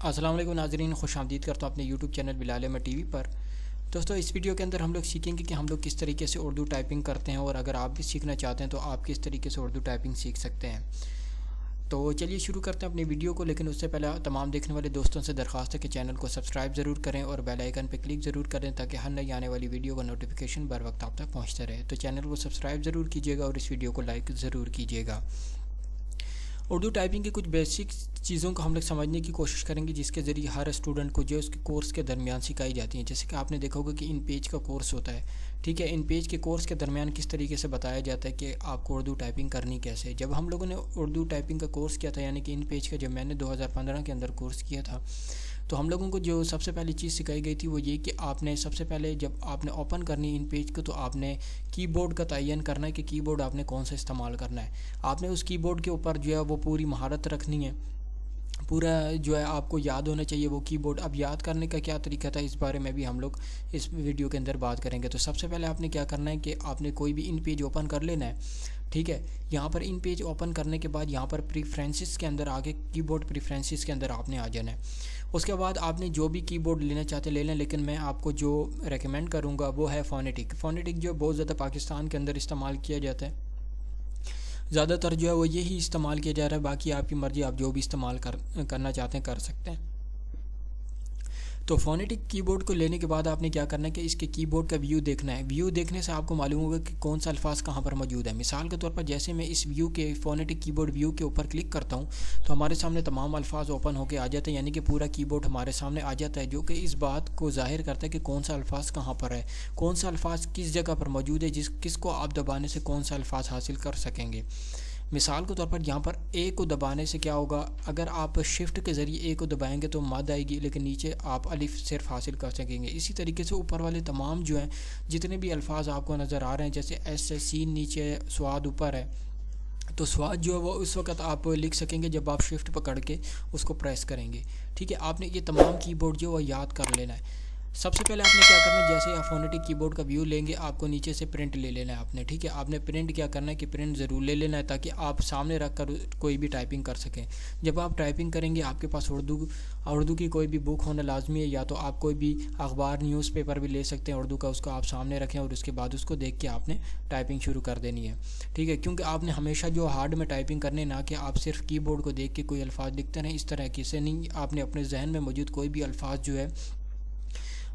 السلام علیکم ناظرین، خوش آمدید کرتا ہوں اپنے یوٹیوب چینل بلال احمد ٹی وی پر۔ دوستو، اس ویڈیو کے اندر ہم لوگ سیکھیں گے کہ ہم لوگ کس طریقے سے اردو ٹائپنگ کرتے ہیں، اور اگر آپ بھی سیکھنا چاہتے ہیں تو آپ کس طریقے سے اردو ٹائپنگ سیکھ سکتے ہیں۔ تو چلیے شروع کرتے ہیں اپنی ویڈیو کو، لیکن اس سے پہلے تمام دیکھنے والے دوستوں سے درخواست ہے کہ چینل کو سبسکرائب ضرور کریں اور بیل آئیکن پہ کلک ضرور کریں تاکہ ہر نئی آنے والی ویڈیو کا نوٹیفیکیشن بر وقت آپ تک پہنچتا رہے۔ تو چینل کو سبسکرائب ضرور کیجیے گا اور اس ویڈیو کو لائک ضرور کیجیے گا۔ اردو ٹائپنگ کی کچھ بیسک چیزوں کو ہم لوگ سمجھنے کی کوشش کریں گے، جس کے ذریعے ہر اسٹوڈنٹ کو جو اس کے کورس کے درمیان سکھائی جاتی ہیں۔ جیسے کہ آپ نے دیکھا ہوگا کہ ان پیج کا کورس ہوتا ہے، ٹھیک ہے۔ ان پیج کے کورس کے درمیان کس طریقے سے بتایا جاتا ہے کہ آپ کو اردو ٹائپنگ کرنی کیسے ہے۔ جب ہم لوگوں نے اردو ٹائپنگ کا کورس کیا تھا، یعنی کہ ان پیج کا جب میں نے 2015 کے اندر کورس کیا تھا، تو ہم لوگوں کو جو سب سے پہلی چیز سکھائی گئی تھی وہ یہ کہ آپ نے سب سے پہلے جب آپ نے اوپن کرنی ان پیج کو، تو آپ نے کی بورڈ کا تعین کرنا ہے کہ کی بورڈ آپ نے کون سا استعمال کرنا ہے۔ آپ نے اس کی بورڈ کے اوپر جو ہے وہ پوری مہارت رکھنی ہے، پورا جو ہے آپ کو یاد ہونا چاہیے وہ کی بورڈ۔ اب یاد کرنے کا کیا طریقہ تھا، اس بارے میں بھی ہم لوگ اس ویڈیو کے اندر بات کریں گے۔ تو سب سے پہلے آپ نے کیا کرنا ہے کہ آپ نے کوئی بھی ان پیج اوپن کر لینا ہے، ٹھیک ہے۔ یہاں پر ان پیج اوپن کرنے کے بعد یہاں پر پریفرنسز کے اندر آگے کی بورڈ پریفرنسز کے اندر آپ نے آ جانا ہے۔ اس کے بعد آپ نے جو بھی کی بورڈ لینا چاہتے لے لیں، لیکن میں آپ کو جو ریکمینڈ کروں گا وہ ہے فونیٹک۔ فونیٹک جو بہت زیادہ پاکستان کے اندر استعمال کیا جاتا ہے، زیادہ تر جو ہے وہ یہی استعمال کیا جا رہا ہے۔ باقی آپ کی مرضی، آپ جو بھی استعمال کرنا چاہتے ہیں کر سکتے ہیں۔ تو فونیٹک کی بورڈ کو لینے کے بعد آپ نے کیا کرنا ہے کہ اس کے کی بورڈ کا ویو دیکھنا ہے۔ ویو دیکھنے سے آپ کو معلوم ہوگا کہ کون سا الفاظ کہاں پر موجود ہے۔ مثال کے طور پر جیسے میں اس ویو کے فونیٹک کی بورڈ ویو کے اوپر کلک کرتا ہوں تو ہمارے سامنے تمام الفاظ اوپن ہو کے آ جاتے ہیں، یعنی کہ پورا کی بورڈ ہمارے سامنے آ جاتا ہے، جو کہ اس بات کو ظاہر کرتا ہے کہ کون سا الفاظ کہاں پر ہے، کون سا الفاظ کس جگہ پر موجود ہے، کس کو آپ دبانے سے کون سا الفاظ حاصل کر سکیں گے۔ مثال کے طور پر یہاں پر اے کو دبانے سے کیا ہوگا، اگر آپ شفٹ کے ذریعے اے کو دبائیں گے تو مد آئے گی، لیکن نیچے آپ الف صرف حاصل کر سکیں گے۔ اسی طریقے سے اوپر والے تمام جو ہیں جتنے بھی الفاظ آپ کو نظر آ رہے ہیں، جیسے ایس ہے، سین نیچے، سواد اوپر ہے، تو سواد جو ہے وہ اس وقت آپ لکھ سکیں گے جب آپ شفٹ پکڑ کے اس کو پریس کریں گے، ٹھیک ہے۔ آپ نے یہ تمام کی بورڈ جو ہے وہ یاد کر لینا ہے۔ سب سے پہلے آپ نے کیا کرنا ہے، جیسے آپ فونیٹک کی بورڈ کا ویو لیں گے، آپ کو نیچے سے پرنٹ لے لینا ہے آپ نے، ٹھیک ہے۔ آپ نے پرنٹ کیا کرنا ہے کہ پرنٹ ضرور لے لینا ہے تاکہ آپ سامنے رکھ کر کوئی بھی ٹائپنگ کر سکیں۔ جب آپ ٹائپنگ کریں گے آپ کے پاس اردو کی کوئی بھی بک ہونا لازمی ہے، یا تو آپ کوئی بھی اخبار نیوز پیپر بھی لے سکتے ہیں اردو کا، اس کو آپ سامنے رکھیں اور اس کے بعد اس کو دیکھ کے آپ نے ٹائپنگ شروع کر دینی ہے، ٹھیک ہے۔ کیونکہ آپ نے ہمیشہ جو ہارڈ میں ٹائپنگ کرنے، نہ کہ آپ صرف کی بورڈ کو دیکھ کے کوئی الفاظ لکھتے رہیں، اس طرح کیسے نہیں۔ آپ نے اپنے ذہن میں موجود کوئی بھی الفاظ جو ہے،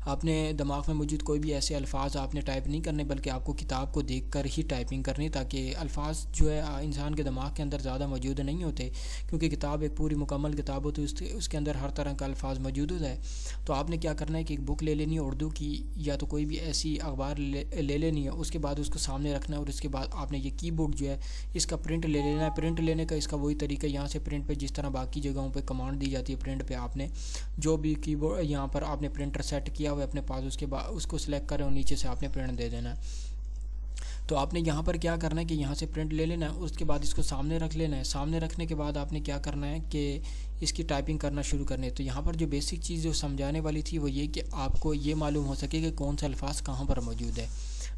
آپ نے دماغ میں موجود کوئی بھی ایسے الفاظ آپ نے ٹائپ نہیں کرنے، بلکہ آپ کو کتاب کو دیکھ کر ہی ٹائپنگ کرنی، تاکہ الفاظ جو ہے انسان کے دماغ کے اندر زیادہ موجود نہیں ہوتے، کیونکہ کتاب ایک پوری مکمل کتاب ہوتی ہے، اس کے اندر ہر طرح کا الفاظ موجود ہوتا ہے۔ تو آپ نے کیا کرنا ہے کہ ایک بک لے لینی ہے اردو کی، یا تو کوئی بھی ایسی اخبار لے لینی ہے، اس کے بعد اس کو سامنے رکھنا ہے، اور اس کے بعد آپ نے یہ کی بورڈ جو ہے اس کا پرنٹ لے لینا ہے۔ پرنٹ لینے کا اس کا وہی طریقہ، یہاں سے پرنٹ پہ جس طرح باقی جگہوں پہ کمانڈ دی جاتی ہے، پرنٹ پہ آپ نے جو بھی کی بورڈ یہاں پر آپ نے پرنٹر سیٹ کیا ہوا ہے اپنے پاس، اس کے بعد اس کو سلیکٹ کریں اور نیچے سے آپ نے پرنٹ دے دینا ہے۔ تو آپ نے یہاں پر کیا کرنا ہے کہ یہاں سے پرنٹ لے لینا ہے، اس کے بعد اس کو سامنے رکھ لینا ہے۔ سامنے رکھنے کے بعد آپ نے کیا کرنا ہے کہ اس کی ٹائپنگ کرنا شروع کرنی ہے۔ تو یہاں پر جو بیسک چیز جو سمجھانے والی تھی وہ یہ کہ آپ کو یہ معلوم ہو سکے کہ کون سا الفاظ کہاں پر موجود ہے،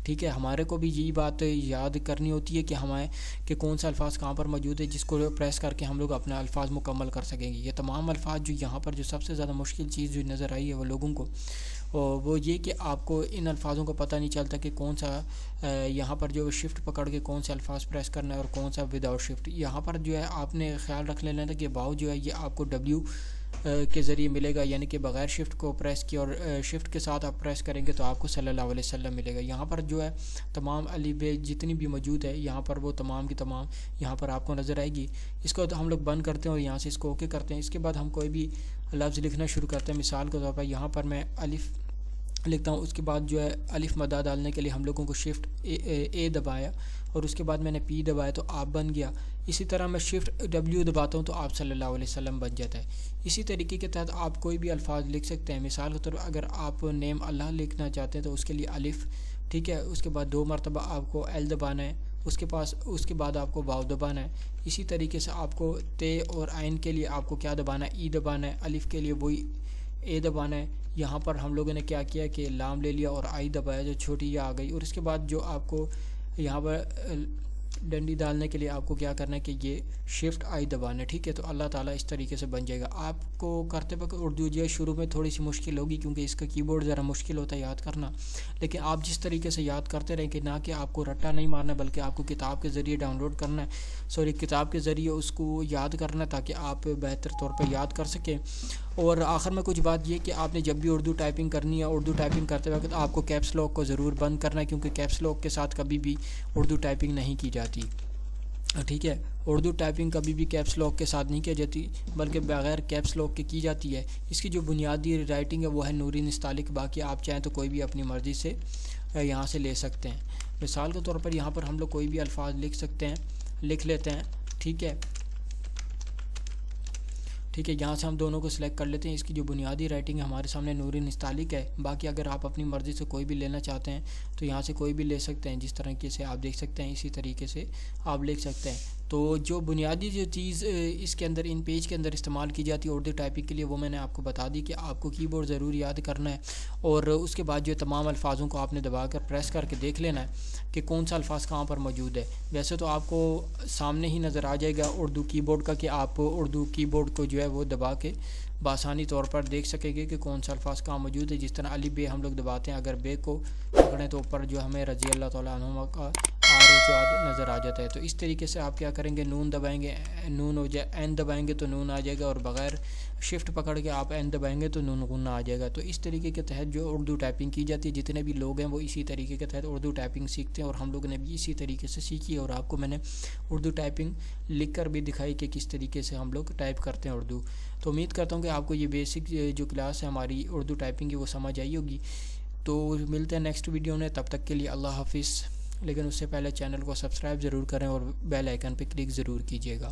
ٹھیک ہے۔ ہمارے کو بھی یہی بات یاد کرنی ہوتی ہے کہ ہمیں کہ کون سا الفاظ کہاں پر موجود ہے، جس کو پریس کر کے ہم لوگ اپنا الفاظ مکمل کر سکیں گے۔ یہ تمام الفاظ جو یہاں پر جو سب سے زیادہ مشکل چیز جو نظر آئی ہے وہ لوگوں کو، وہ یہ کہ آپ کو ان الفاظوں کو پتہ نہیں چلتا کہ کون سا یہاں پر جو شفٹ پکڑ کے کون سے الفاظ پریس کرنا ہے اور کون سا وداؤٹ شفٹ۔ یہاں پر جو ہے آپ نے خیال رکھ لینا تھا کہ باؤ جو ہے یہ آپ کو ڈبلیو کے ذریعے ملے گا، یعنی کہ بغیر شفٹ کو پریس کیا، اور شفٹ کے ساتھ آپ پریس کریں گے تو آپ کو صلی اللہ علیہ وسلم ملے گا۔ یہاں پر جو ہے تمام الف بے جتنی بھی موجود ہے یہاں پر، وہ تمام کی تمام یہاں پر آپ کو نظر آئے گی۔ اس کو ہم لوگ بند کرتے ہیں اور یہاں سے اس کو اوکے کرتے ہیں۔ اس کے بعد ہم کوئی بھی لفظ لکھنا شروع کرتے ہیں۔ مثال کے طور پر یہاں پر میں الف لکھتا ہوں، اس کے بعد جو ہے الف مدہ ڈالنے کے لیے ہم لوگوں کو شفٹ اے دبایا، اور اس کے بعد میں نے پی دبایا تو آپ بن گیا۔ اسی طرح میں شفٹ ڈبلیو دباتا ہوں تو آپ صلی اللہ علیہ وسلم بن جاتا ہے۔ اسی طریقے کے تحت آپ کوئی بھی الفاظ لکھ سکتے ہیں۔ مثال کے طور پر اگر آپ نیم اللہ لکھنا چاہتے ہیں تو اس کے لیے الف، ٹھیک ہے، اس کے بعد 2 مرتبہ آپ کو ایل دبانا ہے، اس کے بعد آپ کو واو دبانا ہے۔ اسی طریقے سے آپ کو تے اور عین کے لیے آپ کو کیا دبانا ہے، ای دبانا ہے۔ الف کے لیے وہی اے دبانا ہے۔ یہاں پر ہم لوگوں نے کیا کیا کہ لام لے لیا اور آئی دبایا، جو چھوٹی یا آ گئی، اور اس کے بعد جو آپ کو یہاں پر ڈنڈی ڈالنے کے لیے آپ کو کیا کرنا ہے کہ یہ شفٹ آئی دبانا ہے، ٹھیک ہے؟ تو اللہ تعالیٰ اس طریقے سے بن جائے گا۔ آپ کو کرتے وقت اردو جو ہے شروع میں تھوڑی سی مشکل ہوگی کیونکہ اس کا کی بورڈ ذرا مشکل ہوتا ہے یاد کرنا، لیکن آپ جس طریقے سے یاد کرتے رہیں کہ نہ کہ آپ کو رٹا نہیں مارنا بلکہ آپ کو کتاب کے ذریعے ڈاؤن لوڈ کرنا ہے، کتاب کے ذریعے اس کو یاد کرنا ہے تاکہ آپ بہتر طور پہ یاد کر سکیں۔ اور آخر میں کچھ بات یہ کہ آپ نے جب بھی اردو ٹائپنگ کرنی ہے، اردو ٹائپنگ کرتے وقت آپ کو کیپس لاک کو ضرور بند کرنا ہے کیونکہ کیپس لاک کے ساتھ کبھی بھی اردو ٹائپنگ نہیں کی جاتی، ٹھیک ہے؟ اردو ٹائپنگ کبھی بھی کیپس لاک کے ساتھ نہیں کی جاتی بلکہ بغیر کیپس لاک کے کی جاتی ہے۔ اس کی جو بنیادی رائٹنگ ہے وہ ہے نوری نستعلیق، باقی آپ چاہیں تو کوئی بھی اپنی مرضی سے یہاں سے لے سکتے ہیں۔ مثال کے طور پر یہاں پر ہم لوگ کوئی بھی الفاظ لکھ سکتے ہیں، لکھ لیتے ہیں، ٹھیک ہے؟ یہاں سے ہم دونوں کو سلیکٹ کر لیتے ہیں۔ اس کی جو بنیادی رائٹنگ ہے ہمارے سامنے نوری نستعلیق ہے، باقی اگر آپ اپنی مرضی سے کوئی بھی لینا چاہتے ہیں تو یہاں سے کوئی بھی لے سکتے ہیں، جس طریقے سے آپ دیکھ سکتے ہیں اسی طریقے سے آپ لکھ سکتے ہیں۔ تو جو بنیادی جو چیز اس کے اندر ان پیج کے اندر استعمال کی جاتی ہے اردو ٹائپنگ کے لیے وہ میں نے آپ کو بتا دی کہ آپ کو کی بورڈ ضرور یاد کرنا ہے، اور اس کے بعد جو تمام الفاظوں کو آپ نے دبا کر پریس کر کے دیکھ لینا ہے کہ کون سا الفاظ کہاں پر موجود ہے۔ ویسے تو آپ کو سامنے ہی نظر آ جائے گا اردو کی بورڈ کا کہ آپ اردو کی بورڈ کو جو ہے وہ دبا کے بآسانی طور پر دیکھ سکیں گے کہ کون سا الفاظ کہاں موجود ہے۔ جس طرح علی بے ہم لوگ دباتے ہیں، اگر بے کو پکڑیں تو اوپر جو ہمیں رضی اللہ تعالیٰ عنہ کا نظر آ جاتا ہے۔ تو اس طریقے سے آپ کیا کریں گے، نون دبائیں گے، نون ہو جائے، این دبائیں گے تو نون آ جائے گا، اور بغیر شفٹ پکڑ کے آپ این دبائیں گے تو نون غنہ آ جائے گا۔ تو اس طریقے کے تحت جو اردو ٹائپنگ کی جاتی ہے، جتنے بھی لوگ ہیں وہ اسی طریقے کے تحت اردو ٹائپنگ سیکھتے ہیں، اور ہم لوگ نے بھی اسی طریقے سے سیکھی ہے، اور آپ کو میں نے اردو ٹائپنگ لکھ کر بھی دکھائی کہ کس طریقے سے ہم لوگ ٹائپ کرتے ہیں اردو۔ تو امید کرتا ہوں کہ آپ کو یہ بیسک جو کلاس ہے ہماری اردو ٹائپنگ کی وہ سمجھ آئی ہوگی۔ تو ملتے ہیں نیکسٹ ویڈیو میں، تب تک کے لیے اللہ حافظ۔ لیکن اس سے پہلے چینل کو سبسکرائب ضرور کریں اور بیل آئیکن پہ کلک ضرور کیجیے گا۔